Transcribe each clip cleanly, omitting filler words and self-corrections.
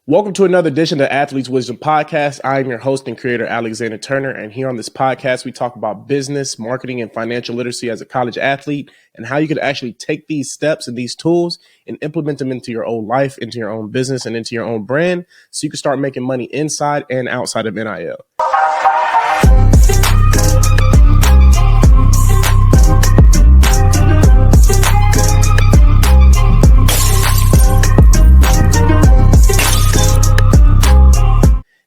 Welcome to another edition of the Athlete's Wisdom Podcast. I am your host and creator, Alexander Turner, and here on this podcast, we talk about business, marketing, and financial literacy as a college athlete, and how you can actually take these steps and these tools and implement them into your own life, into your own business, and into your own brand, so you can start making money inside and outside of NIL.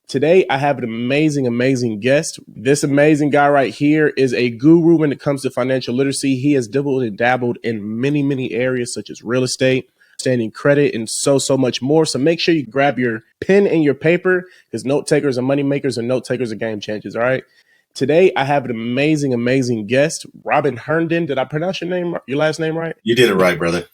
Today, I have an amazing guest. This amazing guy right here is a guru when it comes to financial literacy. He has dabbled and dabbled in many areas such as real estate, standing credit, and so much more. So make sure you grab your pen and your paper because note takers are money makers and note takers are game changers. All right. Today, I have an amazing guest, Robin Herndon. Did I pronounce your last name right? You did it right, brother.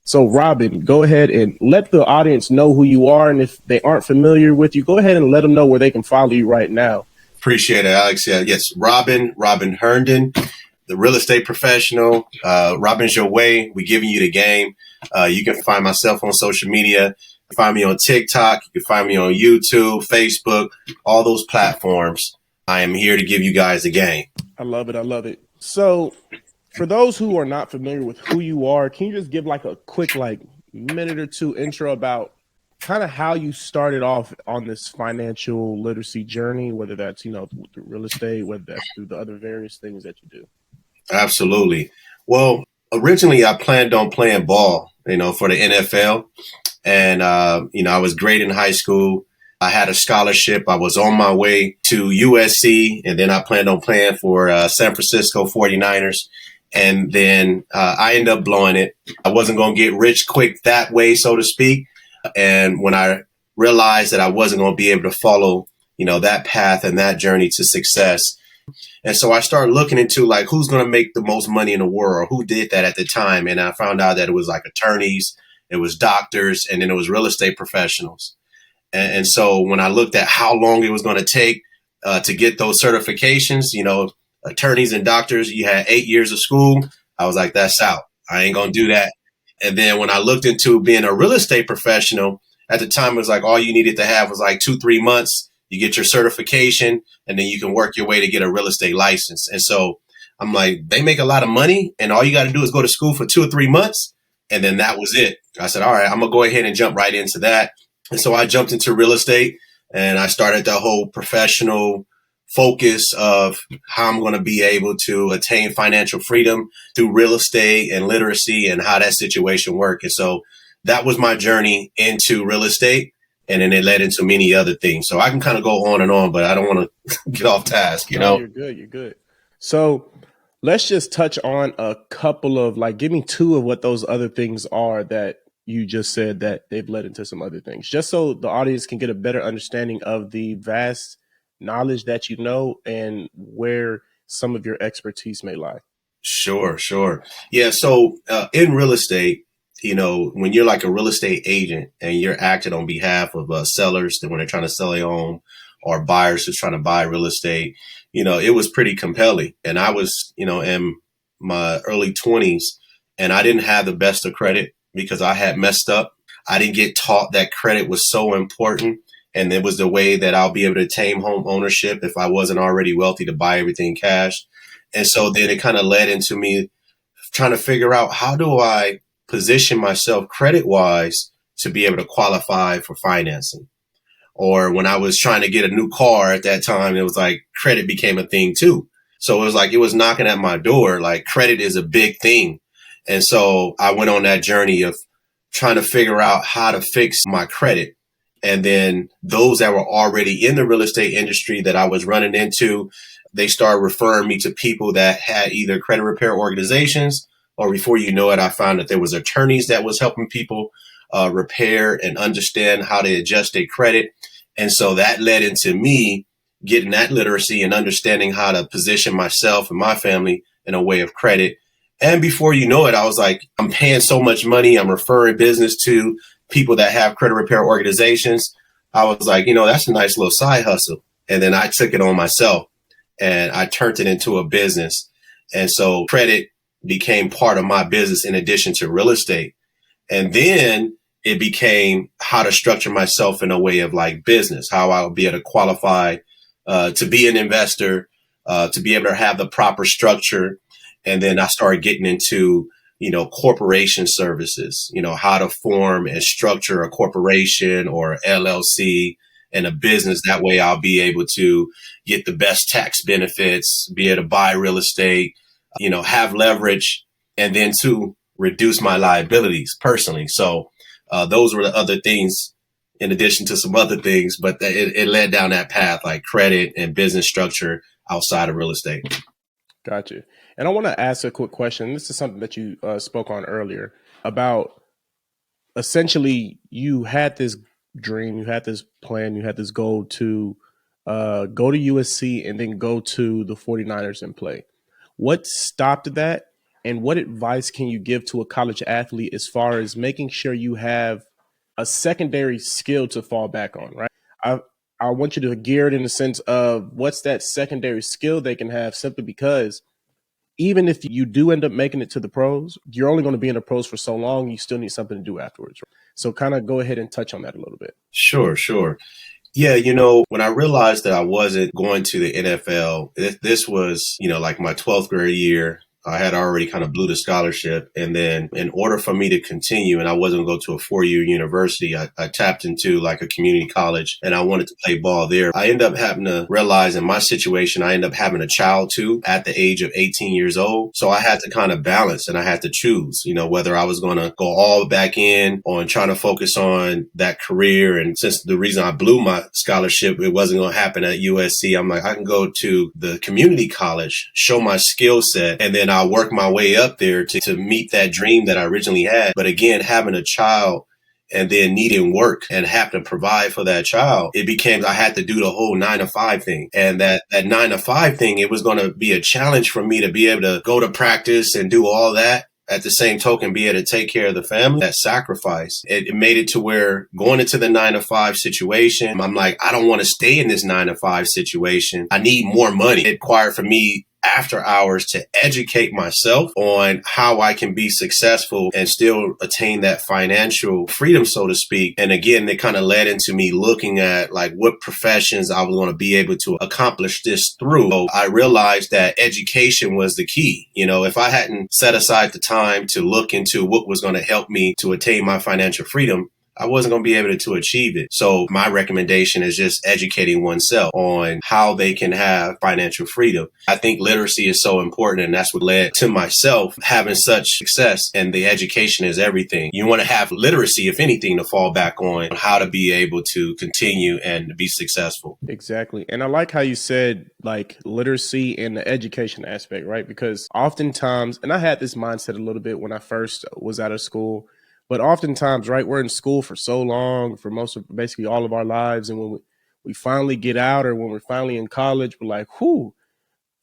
So Robin, go ahead and let the audience know who you are. And if they aren't familiar with you, go ahead and let them know where they can follow you right now. Appreciate it, Alex. Yeah, yes, Robin Herndon, the real estate professional. Robin's your way. We're giving you the game. You can find myself on social media. You can find me on TikTok. You can find me on YouTube, Facebook, all those platforms. I am here to give you guys the game. I love it. So for those who are not familiar with who you are, can you just give like a quick minute or two intro about kind of how you started off on this financial literacy journey, whether that's, through real estate, whether that's through the other various things that you do? Absolutely. Well, originally I planned on playing ball, for the NFL. And, I was great in high school. I had a scholarship. I was on my way to USC, and then I planned on playing for San Francisco 49ers. And then I ended up blowing it. I wasn't going to get rich quick that way, so to speak. And when I realized that I wasn't going to be able to follow, that path and that journey to success. And so I started looking into who's going to make the most money in the world, who did that at the time. And I found out that it was attorneys, it was doctors, and then it was real estate professionals. And so when I looked at how long it was going to take to get those certifications, attorneys and doctors, you had 8 years of school. I was like, that's out. I ain't going to do that. And then when I looked into being a real estate professional, at the time, it was all you needed to have was 2-3 months. You get your certification and then you can work your way to get a real estate license. And so I'm like, they make a lot of money and all you got to do is go to school for 2 or 3 months. And then that was it. I said, all right, I'm going to go ahead and jump right into that. And so I jumped into real estate and I started the whole professional focus of how I'm going to be able to attain financial freedom through real estate and literacy and how that situation worked. And so that was my journey into real estate. And then it led into many other things. So I can kind of go on and on, but I don't want to get off task, No, you're good. So let's just touch on a couple of give me two of what those other things are that you just said that they've led into some other things, just so the audience can get a better understanding of the vast knowledge that you know and where some of your expertise may lie. Sure. Yeah. So in real estate, when you're a real estate agent and you're acting on behalf of sellers that when they're trying to sell their home or buyers who's trying to buy real estate, it was pretty compelling. And I was, in my early 20s and I didn't have the best of credit because I had messed up. I didn't get taught that credit was so important. And it was the way that I'll be able to attain home ownership if I wasn't already wealthy to buy everything cash. And so then it kind of led into me trying to figure out how do I position myself credit wise to be able to qualify for financing. Or when I was trying to get a new car at that time, it was credit became a thing too. So it was it was knocking at my door, credit is a big thing. And so I went on that journey of trying to figure out how to fix my credit. And then those that were already in the real estate industry that I was running into, they started referring me to people that had either credit repair organizations, or before you know it, I found that there was attorneys that was helping people repair and understand how to adjust their credit. And so that led into me getting that literacy and understanding how to position myself and my family in a way of credit. And before you know it, I was I'm paying so much money. I'm referring business to people that have credit repair organizations. I was that's a nice little side hustle. And then I took it on myself and I turned it into a business. And so credit became part of my business in addition to real estate. And then it became how to structure myself in a way of like business, how I'll be able to qualify to be an investor, to be able to have the proper structure. And then I started getting into, corporation services, how to form and structure a corporation or LLC and a business. That way I'll be able to get the best tax benefits, be able to buy real estate, have leverage, and then to reduce my liabilities personally. So those were the other things in addition to some other things, but it led down that path, like credit and business structure outside of real estate. Gotcha. And I want to ask a quick question. This is something that you spoke on earlier about essentially you had this dream, you had this plan, you had this goal to go to USC and then go to the 49ers and play. What stopped that? And what advice can you give to a college athlete as far as making sure you have a secondary skill to fall back on, right? I want you to gear it in the sense of what's that secondary skill they can have, simply because even if you do end up making it to the pros, you're only going to be in the pros for so long. You still need something to do afterwards. Right? So kind of go ahead and touch on that a little bit. Sure. Yeah, when I realized that I wasn't going to the NFL, this was, like my 12th grade year. I had already kind of blew the scholarship. And then in order for me to continue, and I wasn't going to go to a 4-year university, I tapped into like a community college and I wanted to play ball there. I ended up having to realize in my situation, I ended up having a child too at the age of 18 years old. So I had to kind of balance and I had to choose, whether I was going to go all back in on trying to focus on that career. And since the reason I blew my scholarship, it wasn't going to happen at USC, I'm like, I can go to the community college, show my skill set, and then I'll work my way up there to meet that dream that I originally had. But again, having a child and then needing work and have to provide for that child, it became, I had to do the whole 9-to-5 thing. And that 9-to-5 thing, it was going to be a challenge for me to be able to go to practice and do all that. At the same token, be able to take care of the family, that sacrifice, it made it to where going into the 9-to-5 situation, I'm like, I don't want to stay in this 9-to-5 situation. I need more money. It required for me after hours to educate myself on how I can be successful and still attain that financial freedom, so to speak. And again, it kind of led into me looking at like what professions I was going to be able to accomplish this through. So I realized that education was the key. If I hadn't set aside the time to look into what was going to help me to attain my financial freedom, I wasn't going to be able to achieve it. So my recommendation is just educating oneself on how they can have financial freedom. I think literacy is so important, and that's what led to myself having such success. And the education is everything. You want to have literacy, if anything, to fall back on how to be able to continue and be successful. Exactly. And I like how you said like literacy and the education aspect, right? Because oftentimes, and I had this mindset a little bit when I first was out of school, but oftentimes, right, we're in school for so long, for most of basically all of our lives. And when we finally get out, or when we're finally in college, we're like, whew,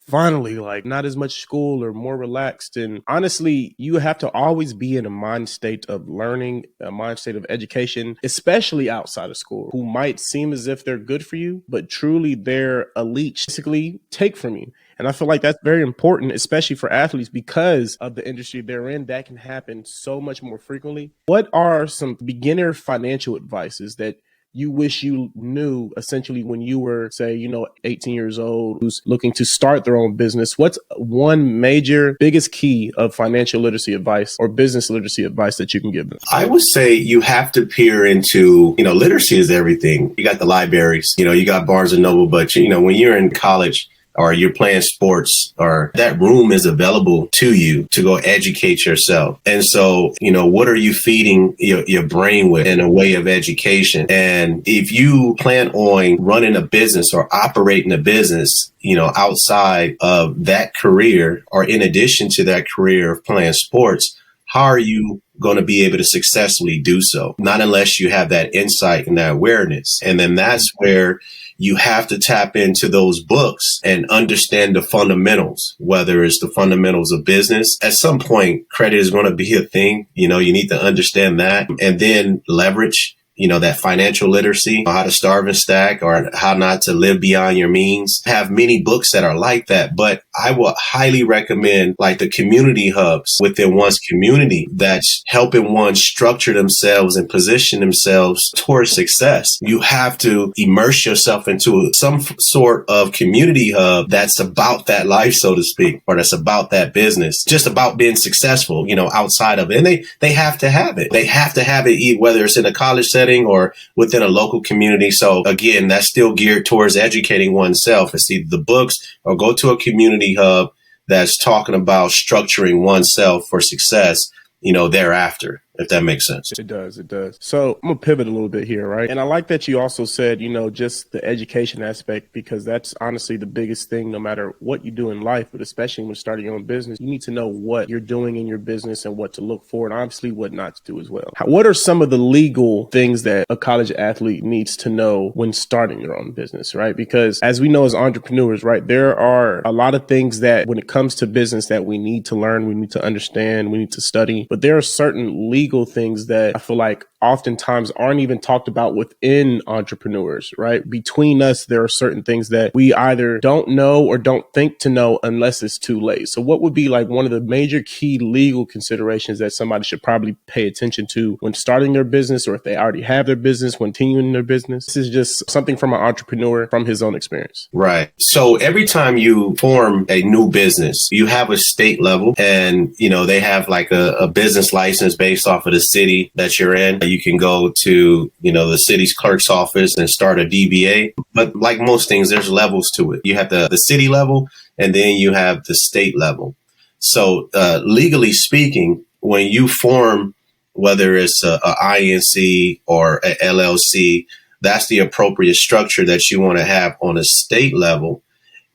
finally, like not as much school or more relaxed. And honestly, you have to always be in a mind state of learning, a mind state of education, especially outside of school, who might seem as if they're good for you, but truly they're a leech, basically take from you. And I feel like that's very important, especially for athletes, because of the industry they're in. That can happen so much more frequently. What are some beginner financial advices that you wish you knew essentially when you were, say, 18 years old, who's looking to start their own business? What's one major, biggest key of financial literacy advice or business literacy advice that you can give them? I would say you have to peer into, literacy is everything. You got the libraries, you got Barnes and Noble, but, when you're in college, or you're playing sports, or that room is available to you to go educate yourself. And so, what are you feeding your brain with in a way of education? And if you plan on running a business or operating a business, outside of that career, or in addition to that career of playing sports, how are you going to be able to successfully do so? Not unless you have that insight and that awareness. And then that's where you have to tap into those books and understand the fundamentals, whether it's the fundamentals of business. At some point, credit is going to be a thing. You need to understand that. And then leverage. that financial literacy, how to starve and stack, or how not to live beyond your means. I have many books that are like that, but I will highly recommend like the community hubs within one's community that's helping one structure themselves and position themselves towards success. You have to immerse yourself into some sort of community hub that's about that life, so to speak, or that's about that business, just about being successful, outside of it. And they have to have it. They have to have it, whether it's in a college setting or within a local community. So again, that's still geared towards educating oneself. It's either the books or go to a community hub that's talking about structuring oneself for success, thereafter, if that makes sense. It does. It does. So I'm going to pivot a little bit here, right? And I like that you also said, just the education aspect, because that's honestly the biggest thing, no matter what you do in life, but especially when starting your own business, you need to know what you're doing in your business and what to look for, and obviously what not to do as well. What are some of the legal things that a college athlete needs to know when starting their own business, right? Because as we know as entrepreneurs, right, there are a lot of things that when it comes to business that we need to learn, we need to understand, we need to study, but there are certain legal things that I feel like oftentimes aren't even talked about within entrepreneurs, right? Between us, there are certain things that we either don't know or don't think to know unless it's too late. So what would be like one of the major key legal considerations that somebody should probably pay attention to when starting their business, or if they already have their business, when continuing their business? This is just something from an entrepreneur from his own experience. Right. So every time you form a new business, you have a state level, and, they have like a business license based off of the city that you're in. You can go to, the city's clerk's office and start a DBA. But like most things, there's levels to it. You have the city level, and then you have the state level. So legally speaking, when you form, whether it's a INC or a LLC, that's the appropriate structure that you want to have on a state level.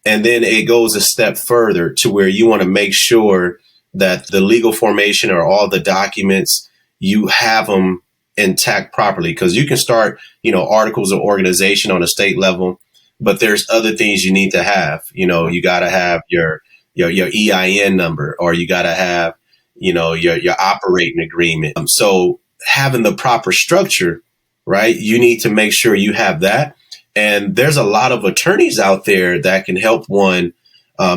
And then it goes a step further to where you want to make sure that the legal formation or all the documents, you have them intact properly, because you can start, articles of organization on a state level, but there's other things you need to have. You got to have your EIN number, or you got to have, your operating agreement. So having the proper structure, right? You need to make sure you have that. And there's a lot of attorneys out there that can help one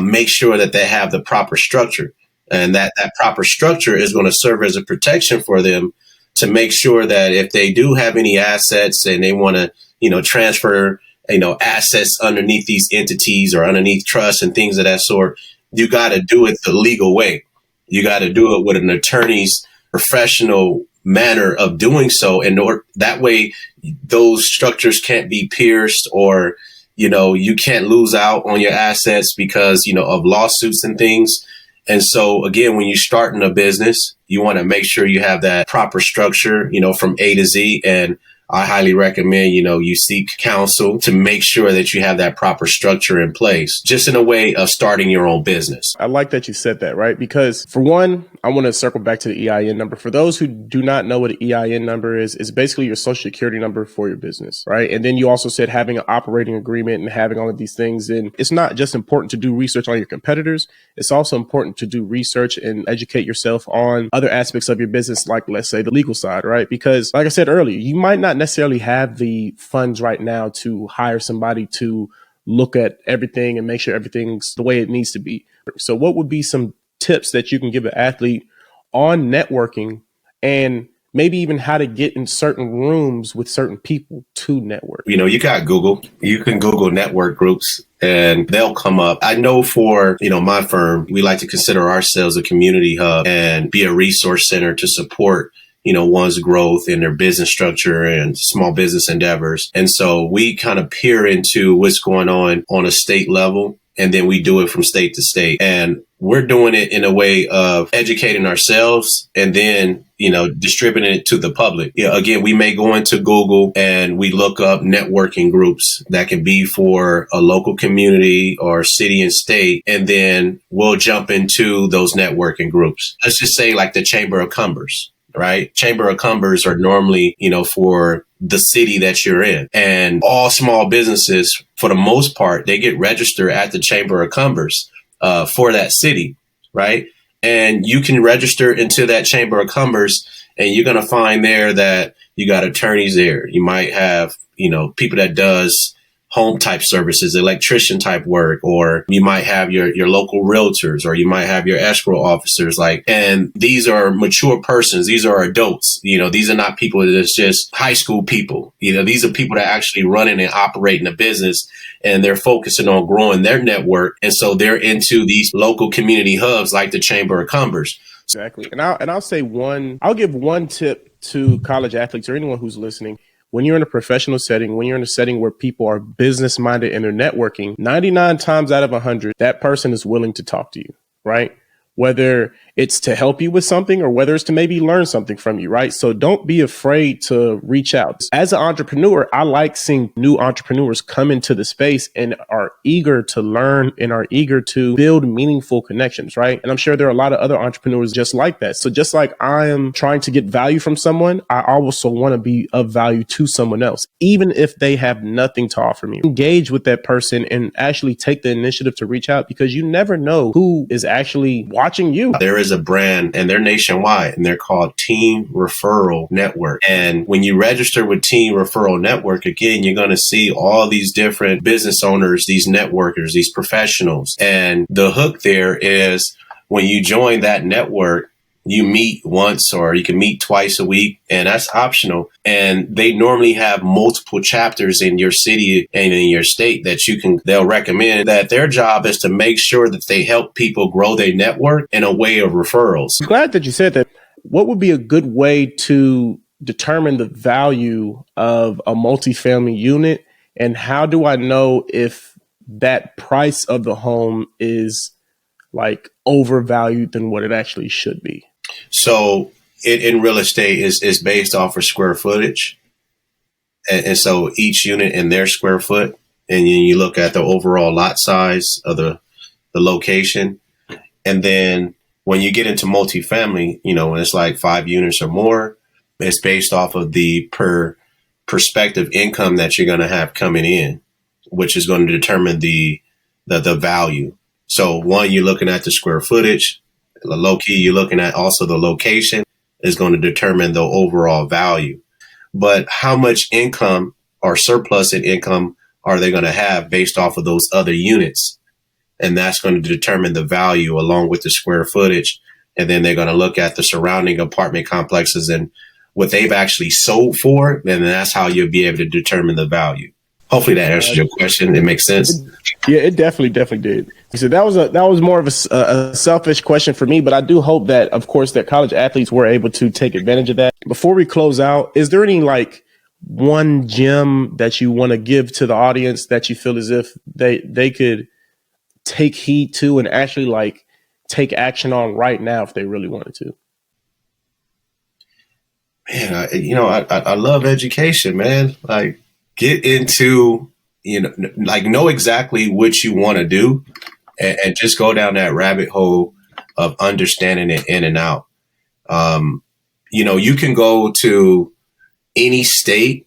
make sure that they have the proper structure. And that proper structure is going to serve as a protection for them to make sure that if they do have any assets and they want to, transfer, assets underneath these entities or underneath trusts and things of that sort, you got to do it the legal way. You got to do it with an attorney's professional manner of doing so. And that way, those structures can't be pierced, or, you can't lose out on your assets because, of lawsuits and things. And so, again, when you're starting a business, you want to make sure you have that proper structure, from A to Z. And I highly recommend, you seek counsel to make sure that you have that proper structure in place, just in a way of starting your own business. I like that you said that, right? Because for one, I want to circle back to the EIN number. For those who do not know what an EIN number is, it's basically your social security number for your business, right? And then you also said having an operating agreement and having all of these things. And it's not just important to do research on your competitors. It's also important to do research and educate yourself on other aspects of your business, like, let's say, the legal side, right? Because like I said earlier, you might not necessarily have the funds right now to hire somebody to look at everything and make sure everything's the way it needs to be. So what would be some tips that you can give an athlete on networking, and maybe even how to get in certain rooms with certain people to network? You got Google. You can Google network groups and they'll come up. I know for, my firm, we like to consider ourselves a community hub and be a resource center to support one's growth in their business structure and small business endeavors. And so we kind of peer into what's going on a state level, and then we do it from state to state. And we're doing it in a way of educating ourselves and then, distributing it to the public. Again, we may go into Google and we look up networking groups that can be for a local community or city and state. And then we'll jump into those networking groups. Let's just say like the Chamber of Commerce. Right? Chamber of Commerce are normally, for the city that you're in. And all small businesses, for the most part, they get registered at the Chamber of Commerce for that city. Right? And you can register into that Chamber of Commerce, and you're going to find there that, You got attorneys there. You might have, people that does home type services, electrician type work, or you might have your local realtors, or you might have your escrow officers. And these are mature persons. These are adults. These are not people that's just high school people. These are people that actually running and operating a business, and they're focusing on growing their network. And so they're into these local community hubs like the Chamber of Commerce. Exactly. And I'll give one tip to college athletes or anyone who's listening. When you're in a professional setting, when you're in a setting where people are business minded and they're networking, 99 times out of 100, that person is willing to talk to you, right? Whether it's to help you with something or whether it's to maybe learn something from you, right? So don't be afraid to reach out. As an entrepreneur, I like seeing new entrepreneurs come into the space and are eager to learn and are eager to build meaningful connections, right? And I'm sure there are a lot of other entrepreneurs just like that. So just like I am trying to get value from someone, I also want to be of value to someone else, even if they have nothing to offer me. Engage with that person and actually take the initiative to reach out, because you never know who is actually watching you. There is a brand and they're nationwide and they're called Team Referral Network. And when you register with Team Referral Network, again, you're going to see all these different business owners, these networkers, these professionals. And the hook there is when you join that network, you meet once or you can meet twice a week, and that's optional. And they normally have multiple chapters in your city and in your state that they'll recommend. That their job is to make sure that they help people grow their network in a way of referrals. I'm glad that you said that. What would be a good way to determine the value of a multifamily unit? And how do I know if that price of the home is like overvalued than what it actually should be? So in real estate is based off of square footage. And so each unit in their square foot, and then you look at the overall lot size of the location. And then when you get into multifamily, when it's like 5 units or more, it's based off of the perspective income that you're going to have coming in, which is going to determine the value. So one, you're looking at the square footage. Low key, you're looking at also the location is going to determine the overall value. But how much income or surplus in income are they going to have based off of those other units? And that's going to determine the value along with the square footage. And then they're going to look at the surrounding apartment complexes and what they've actually sold for. And that's how you'll be able to determine the value. Hopefully that answers your question. It makes sense. Yeah, it definitely did. So that was more of a selfish question for me, but I do hope that, of course, that college athletes were able to take advantage of that. Before we close out, is there any one gem that you want to give to the audience that you feel as if they could take heed to and actually take action on right now if they really wanted to? Man, I love education, man. Get into, know exactly what you want to do and just go down that rabbit hole of understanding it in and out. You can go to any state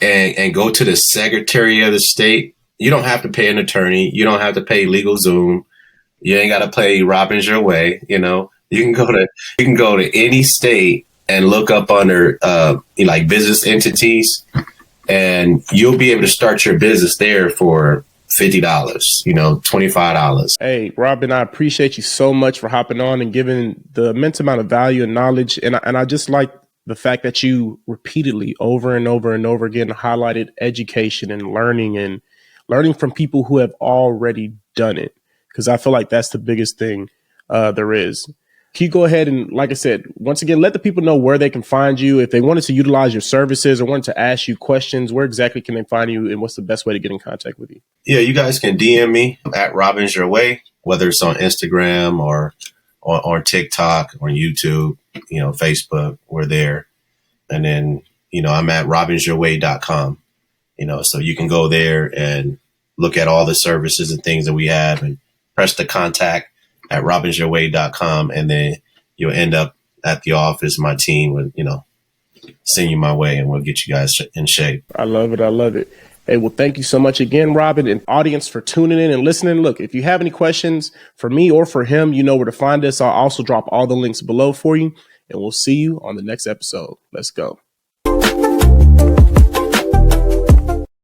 and go to the secretary of the state. You don't have to pay an attorney. You don't have to pay LegalZoom. You ain't got to pay Robin's Your Way. You can go to any state and look up under business entities. And you'll be able to start your business there for $50, $25. Hey, Robin, I appreciate you so much for hopping on and giving the immense amount of value and knowledge. And I just like the fact that you repeatedly over and over and over again highlighted education and learning from people who have already done it. Because I feel like that's the biggest thing there is. Can you go ahead and, like I said, once again, let the people know where they can find you. If they wanted to utilize your services or wanted to ask you questions, where exactly can they find you and what's the best way to get in contact with you? Yeah, you guys can DM me at Robin's Your Way, whether it's on Instagram or on TikTok or YouTube, Facebook, we're there. And then, I'm at robinsyourway.com, so you can go there and look at all the services and things that we have and press the contact at robinsyourway.com, and then you'll end up at the office. My team would, send you my way and we'll get you guys in shape. I love it. Hey, well, thank you so much again, Robin, and audience for tuning in and listening. Look, if you have any questions for me or for him, you know where to find us. I'll also drop all the links below for you, and we'll see you on the next episode. Let's go.